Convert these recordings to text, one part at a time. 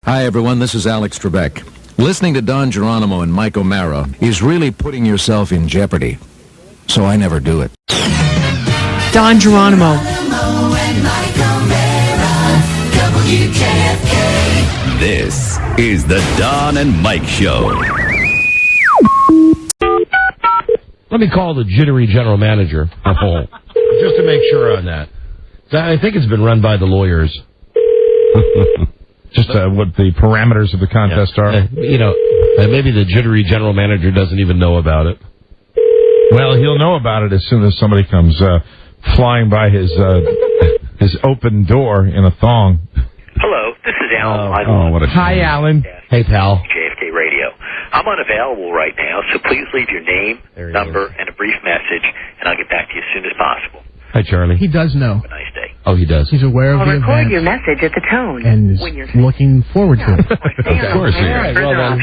Hi, everyone. This is Alex Trebek. Listening to Don Geronimo and Mike O'Mara is really putting yourself in jeopardy. So I never do it. Don Geronimo. WJFK. This is the Don and Mike Show. Let me call the Jittery general manager, just to make sure on that. I think it's been run by the lawyers. Just what the parameters of the contest are. Maybe the Jittery general manager doesn't even know about it. Well, he'll know about it as soon as somebody comes flying by his open door in a thong. Hello, this is Alan. What a Hi, Alan. Hey, pal. JFK Radio. I'm unavailable right now, so please leave your name, number, and a brief message, and I'll get back to you as soon as possible. Hi, Charlie. He does know. Have a nice day. Oh, he does. He's aware of the event. Record your message at the tone. And is looking forward to it. Of course he is. Well, then,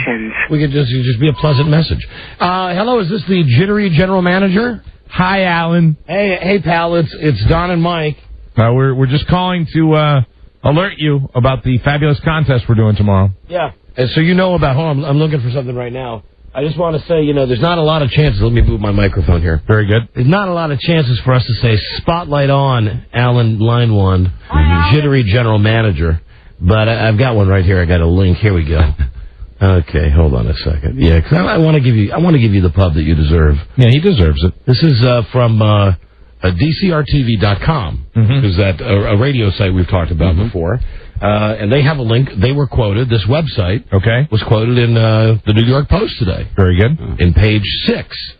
we could just be a pleasant message. Hello, is this the Jittery general manager? Hi, Alan. Hey, pal. It's Don and Mike. We're just calling to alert you about the fabulous contest we're doing tomorrow. Yeah. And so you know about. Hold on, I'm looking for something right now. I just want to say, there's not a lot of chances. Let me move my microphone here. Very good. There's not a lot of chances for us to say spotlight on Alan, line one, Jittery general manager. But I've got one right here. I got a link. Here we go. Okay, hold on a second. Yeah, because I want to give you the pub that you deserve. Yeah, he deserves it. This is from DCRTV.com, because that's a radio site we've talked about before. And they have a link. They were quoted. This website was quoted in the New York Post today. Very good. In page 6.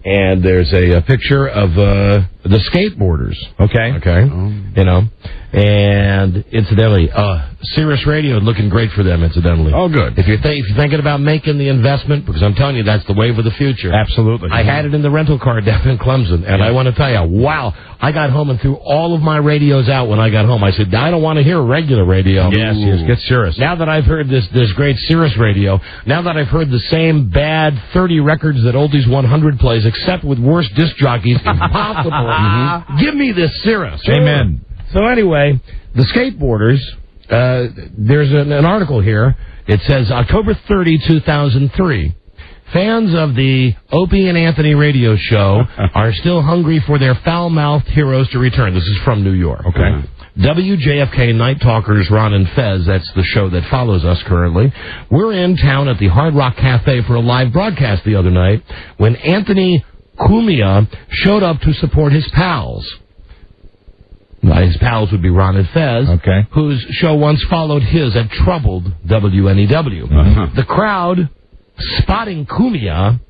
And there's a picture of the skateboarders. Okay. And incidentally, Sirius Radio looking great for them, incidentally. Oh, good. If you're thinking about making the investment, because I'm telling you, that's the wave of the future. Absolutely. I had it in the rental car down in Clemson, and I want to tell you, wow, I got home and threw all of my radios out when I got home. I said, I don't want to hear regular radio. Yes, get Sirius. Now that I've heard this great Sirius Radio, now that I've heard the same bad 30 records that Oldies 100 plays, except with worse disc jockeys, impossible. Give me this Sirius. Amen. So anyway, the skateboarders, there's an article here. It says, October 30, 2003. Fans of the Opie and Anthony radio show are still hungry for their foul-mouthed heroes to return. This is from New York. Okay. WJFK Night Talkers, Ron and Fez, that's the show that follows us currently. We're in town at the Hard Rock Cafe for a live broadcast the other night when Anthony Cumia showed up to support his pals. His pals would be Ron and Fez, whose show once followed his at troubled WNEW. The crowd spotting Cumia,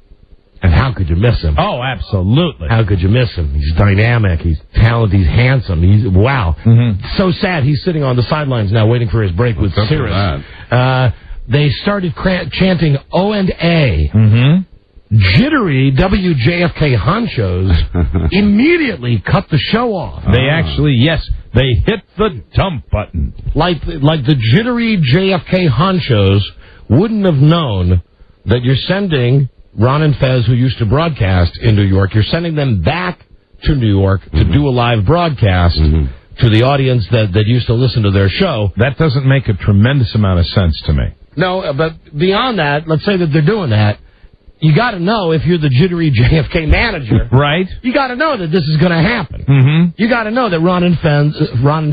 and how could you miss him? Oh, absolutely. How could you miss him? He's dynamic, he's talented, he's handsome, wow. So sad he's sitting on the sidelines now waiting for his break with Sirius. They started chanting O&A. Jittery WJFK honchos immediately cut the show off. They actually, they hit the dump button. Like the Jittery JFK honchos wouldn't have known that you're sending Ron and Fez, who used to broadcast in New York, you're sending them back to New York to do a live broadcast to the audience that used to listen to their show. That doesn't make a tremendous amount of sense to me. No, but beyond that, let's say that they're doing that. You got to know, if you're the Jittery JFK manager, right? You got to know that this is going to happen. You got to know that Ron and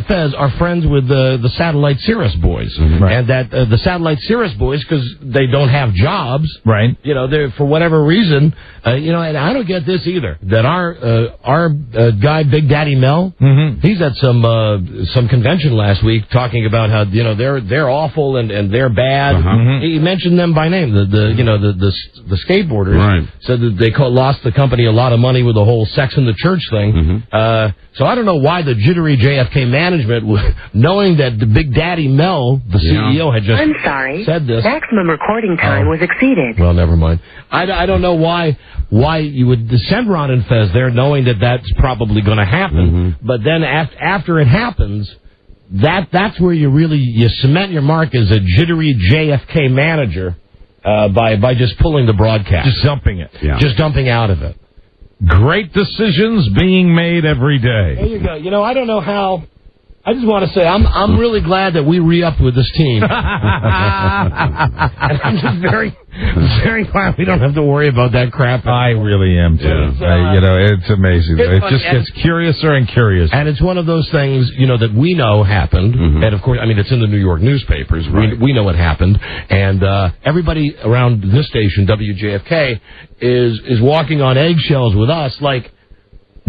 Fez are friends with the Satellite Sirius boys, and that the Satellite Sirius boys, because they don't have jobs, right? They're, for whatever reason, and I don't get this either. That our guy Big Daddy Mel, he's at some convention last week talking about how they're awful and they're bad. He mentioned them by name. The skateboarders, said that they lost the company a lot of money with the whole sex in the church thing. So I don't know why the Jittery JFK management, knowing that the Big Daddy Mel, the CEO, had just said this. Maximum recording time was exceeded. Well, never mind. I don't know why you would send Ron and Fez there knowing that that's probably going to happen. But then after it happens, that's where you cement your mark as a Jittery JFK manager. By just pulling the broadcast. Just dumping it. Just dumping out of it. Great decisions being made every day. There you go. I don't know how I just want to say I'm really glad that we re-upped with this team. And I'm just very, very glad we don't have to worry about that crap. I really am, too. It's amazing. It just gets curiouser and curiouser. And it's one of those things, that we know happened. Mm-hmm. And, of course, it's in the New York newspapers. Right. We know what happened. And everybody around this station, WJFK, is walking on eggshells with us like,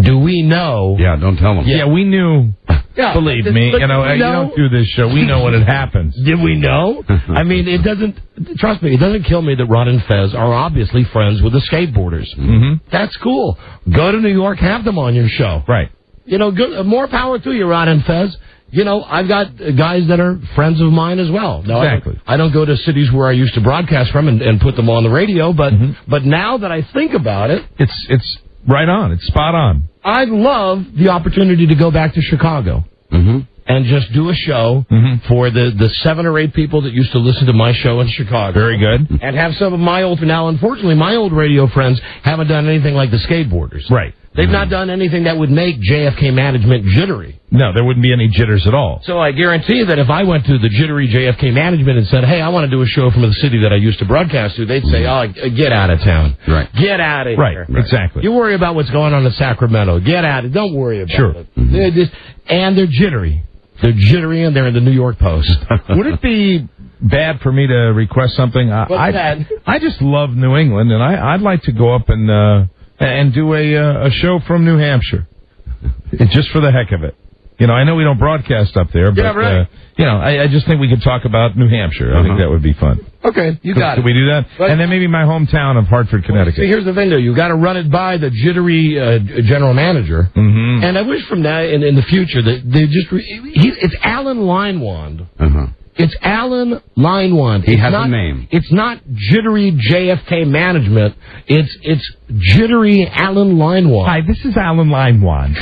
do we know? Yeah, don't tell them. Yeah, we knew. Yeah, believe me, you don't do this show. We know when it happens. Did we know? It doesn't, trust me, it doesn't kill me that Ron and Fez are obviously friends with the skateboarders. Mm-hmm. That's cool. Go to New York, have them on your show. Right. Good, more power to you, Ron and Fez. I've got guys that are friends of mine as well. No, exactly. I don't go to cities where I used to broadcast from and put them on the radio, but now that I think about it, it's right on. It's spot on. I'd love the opportunity to go back to Chicago and just do a show for the 7 or 8 people that used to listen to my show in Chicago. Very good. And have some of my old, now unfortunately my old radio friends haven't done anything like the skateboarders. Right. They've not done anything that would make JFK management jittery. No, there wouldn't be any jitters at all. So I guarantee that if I went to the jittery JFK management and said, hey, I want to do a show from the city that I used to broadcast to, they'd say, oh, get out of town. Right. Get out of here. Right, exactly. You worry about what's going on in Sacramento. Get out of it. Don't worry about it. And they're jittery. They're jittery and they're in the New York Post. Would it be bad for me to request something? I just love New England, and I'd like to go up and do a show from New Hampshire, just for the heck of it. I know we don't broadcast up there, but I just think we could talk about New Hampshire. I think that would be fun. Okay, you got it. Could we do that? And then maybe my hometown of Hartford, Connecticut. See, here's the thing, though. You got to run it by the jittery general manager. Mm-hmm. And I wish from now in the future that they just it's Alan Linewand. It's Alan Linewand. He has a name. It's not jittery JFK management. It's jittery Alan Linewand. Hi, this is Alan Linewand.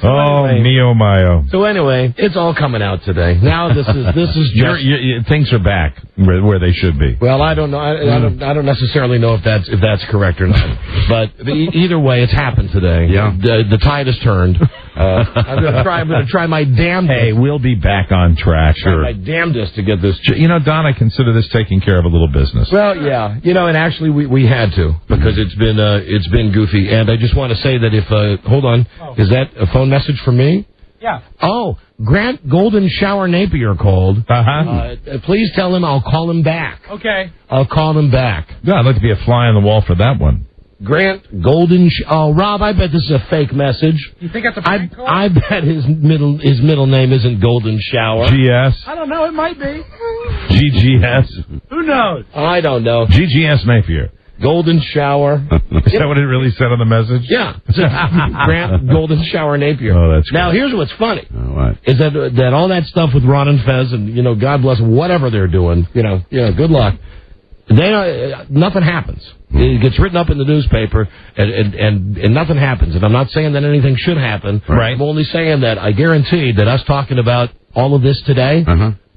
Mio Mayo. So anyway, it's all coming out today. Now this is just things are back where they should be. Well, I don't know. I don't necessarily know if that's correct or not. But either way, it's happened today. Yeah. The tide has turned. I'm going to try my damnedest. Hey, we'll be back on track. Sure. My damnedest to get this. Don, I consider this taking care of a little business. Well, yeah. And actually we had to because it's been goofy. And I just want to say that if hold on, is that a phone message for me? Yeah. Oh, Grant Golden Shower Napier called. Please tell him I'll call him back. Okay. I'll call him back. Yeah, I'd like to be a fly on the wall for that one. Grant Golden. Oh, Rob, I bet this is a fake message. You think that's a prank call? I bet his middle name isn't Golden Shower. GS. I don't know. It might be. GGS. Who knows? I don't know. GGS Napier. Golden Shower. Is that what it really said on the message? Yeah. Grant Golden Shower Napier. Oh, that's great. Now, here's what's funny. What? Is that all that stuff with Ron and Fez and, God bless whatever they're doing, good luck. Nothing happens. It gets written up in the newspaper, and nothing happens. And I'm not saying that anything should happen. Right. I'm only saying that I guarantee that us talking about all of this today,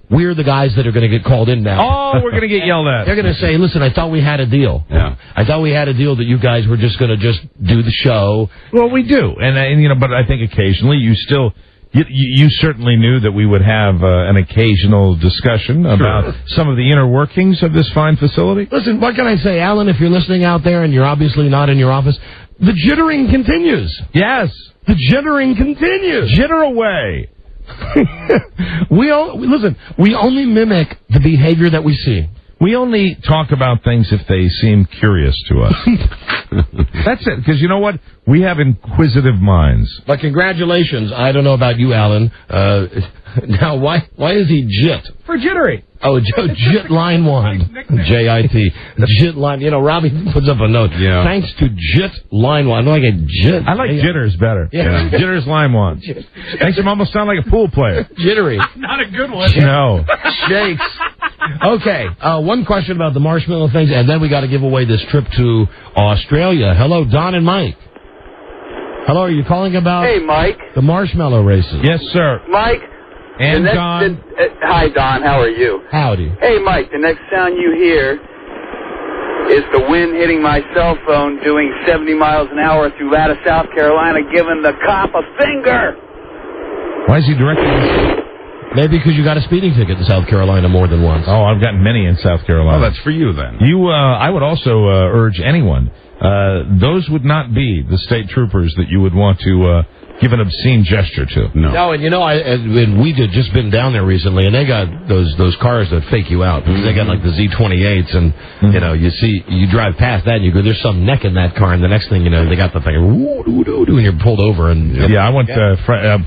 we're the guys that are going to get called in now. Oh, we're going to get yelled at. They're going to say, listen, I thought we had a deal. Yeah. I thought we had a deal that you guys were just going to just do the show. Well, we do. And but I think occasionally you still... You certainly knew that we would have an occasional discussion about some of the inner workings of this fine facility. Listen, what can I say, Alan, if you're listening out there and you're obviously not in your office, the jittering continues. Yes. The jittering continues. Jitter away. We only mimic the behavior that we see. We only talk about things if they seem curious to us. That's it, because you know what? We have inquisitive minds. But congratulations. I don't know about you, Alan. Now, why is he Jit? For jittery. Oh, Jit Linewand. J-I-T. Jit Line. Robbie puts up a note. Yeah. Thanks to Jit Linewand. I like Jit. I like Jitters better. Yeah. Jitters Linewand. Makes him almost sound like a pool player. Jittery. Not a good one. No. Shakes. Okay. One question about the marshmallow things, and then we got to give away this trip to Australia. Hello, Don and Mike. Hello, are you calling about Hey, Mike. the marshmallow races? Yes, sir. Mike. And Don. Hi, Don. How are you? Howdy. Hey, Mike. The next sound you hear is the wind hitting my cell phone doing 70 miles an hour through Atlanta, South Carolina, giving the cop a finger. Why is he directing this? Maybe because you got a speeding ticket in South Carolina more than once. Oh, I've gotten many in South Carolina. Oh, that's for you then. I would also urge anyone. Those would not be the state troopers that you would want to give an obscene gesture to. No, and and we did just been down there recently, and they got those cars that fake you out. They got like the Z28s, and you drive past that, and you go, there's some neck in that car, and the next thing you know, they got the thing, and you're pulled over. And I went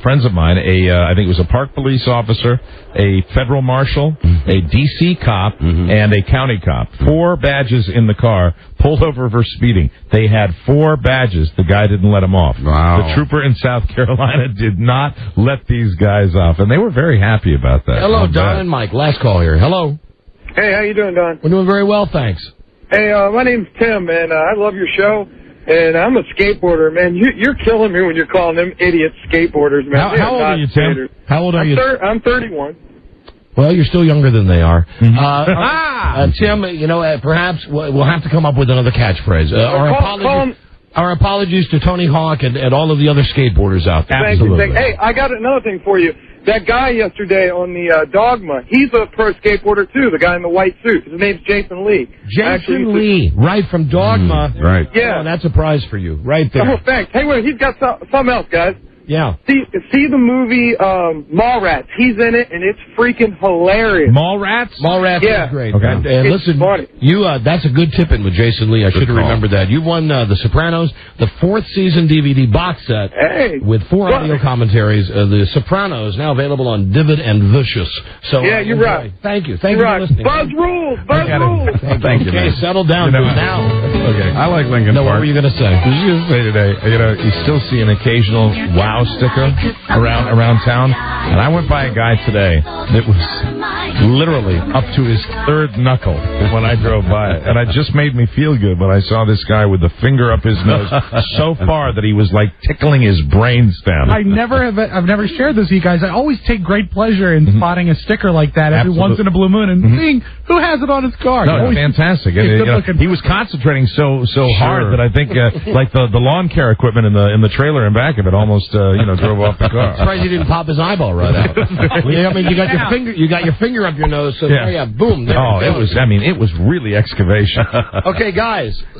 friends of mine, I think it was a park police officer, a federal marshal, a D.C. cop, and a county cop. 4 badges in the car, pulled over for speeding. They had 4 badges. The guy didn't let them off. Wow. The trooper in South Carolina did not let these guys off, and they were very happy about that. Hello, Don and Mike. Last call here. Hello. Hey, how you doing, Don? We're doing very well, thanks. Hey, my name's Tim, and I love your show. And I'm a skateboarder, man. You're killing me when you're calling them idiots skateboarders, man. How old are you, Tim? Skaters. How old are you? I'm 31. Well, you're still younger than they are. Tim, perhaps we'll have to come up with another catchphrase. Our apologies to Tony Hawk and all of the other skateboarders out there. Thank you. Hey, I got another thing for you. That guy yesterday on the Dogma, he's a pro skateboarder, too, the guy in the white suit. His name's Jason Lee. Jason Lee, right, from Dogma. Right. Yeah. Oh, that's a prize for you, right there. Oh, thanks. Hey, wait, he's got something else, guys. Yeah. See the movie Mallrats. He's in it, and it's freaking hilarious. Mallrats? Mallrats is great. Okay. And It's listen, funny. that's a good tip-in with Jason Lee. I should have remembered that. You won The Sopranos, the 4th season DVD box set with 4 audio commentaries. The Sopranos, now available on Divid and Vicious. So, yeah, you're right. Thank you. Thank you for listening. Buzz rules. Buzz rules. Thank you. Okay, settle down now. Okay. I like Lincoln Park. What were you going to say? I was going to say today, you still see an occasional wow sticker around town, and I went by a guy today that was literally up to his 3rd knuckle when I drove by it, and it just made me feel good when I saw this guy with the finger up his nose so far that he was like tickling his brainstem. I've never shared this with you guys. I always take great pleasure in spotting a sticker like that every once in a blue moon and seeing who has it on his car. No, it's fantastic. He was concentrating so hard that I think like the lawn care equipment in the trailer in back of it almost drove off the car. I'm surprised you didn't pop his eyeball right out. I mean, you got your finger up your nose, so boom. It was really excavation. Okay, guys.